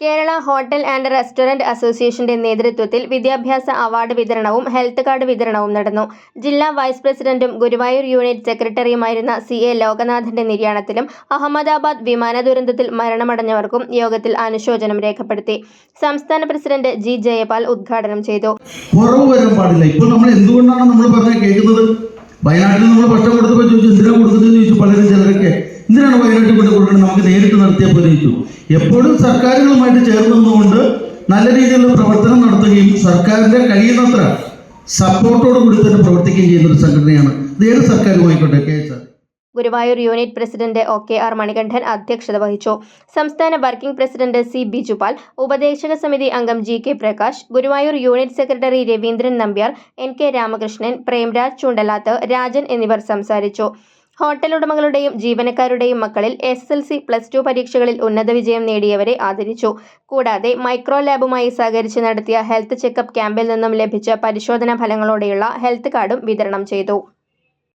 Kerala hotel and restaurant അസോസിയേഷന്റെ നേതൃത്വത്തിൽ വിദ്യാഭ്യാസ അവാർഡ് വിതരണവും ഹെൽത്ത് കാർഡ് വിതരണവും നടന്നു. ജില്ലാ വൈസ് പ്രസിഡന്റും ഗുരുവായൂർ യൂണിറ്റ് സെക്രട്ടറിയുമായിരുന്ന CA ലോകനാഥന്റെ നിര്യാണത്തിലും അഹമ്മദാബാദ് വിമാന ദുരന്തത്തിൽ മരണമടഞ്ഞവർക്കും യോഗത്തിൽ അനുശോചനം രേഖപ്പെടുത്തി. സംസ്ഥാന പ്രസിഡന്റ് G. ജയപാൽ ഉദ്ഘാടനം ചെയ്തു. കുറവ് വരാൻ പാടില്ല. ഇപ്പോൾ നമ്മൾ എന്തുകൊണ്ടാണ് നമ്മൾ പറഞ്ഞ കേൾക്കുന്നത്? വയനാട്ടിൽ നമ്മൾ ഭക്ഷണം കൊടുത്തപ്പോൾ ചോദിച്ചു എന്തിനാണ് കൊടുക്കുന്നതെന്ന് ചോദിച്ചു. പലരും ചിലരൊക്കെ എന്തിനാണ് വയനാട്ടിൽ കൊണ്ട് കൊടുക്കുന്നത്, നമുക്ക് നേരിട്ട് നടത്തിയാൽ പോലെ ചോദിച്ചു. എപ്പോഴും സർക്കാരുകളുമായിട്ട് ചേർന്ന് നിന്നുകൊണ്ട് നല്ല രീതിയിലുള്ള പ്രവർത്തനം നടത്തുകയും സർക്കാരിന്റെ കഴിയുന്നത്ര സപ്പോർട്ടോട് കൂടി തന്നെ പ്രവർത്തിക്കുകയും ചെയ്യുന്ന ഒരു സംഘടനയാണ്. ഇത് ഏത് സർക്കാരുമായിക്കോട്ടെ. KSR Guruvayur unit president OKR Manikandan അധ്യക്ഷത വഹിച്ചു. സംസ്ഥാന വർക്കിംഗ് പ്രസിഡന്റ് C. ബിജുപാൽ, ഉപദേശക സമിതി അംഗം GK Prakash, Guruvayur unit secretary Raveendran Nambiar, NK Ramakrishnan, Premraj Choondalath, Rajan എന്നിവർ സംസാരിച്ചു. ഹോട്ടൽ ഉടമകളുടെയും ജീവനക്കാരുടെയും മക്കളിൽ SSLC, +2 പരീക്ഷകളിൽ ഉന്നത വിജയം നേടിയവരെ ആദരിച്ചു. കൂടാതെ മൈക്രോ ലാബുമായി സഹകരിച്ച് നടത്തിയ ഹെൽത്ത് ചെക്കപ്പ് ക്യാമ്പിൽ നിന്നും ലഭിച്ച പരിശോധനാ ഫലങ്ങളോടെയുള്ള ഹെൽത്ത് കാർഡും വിതരണം ചെയ്തു.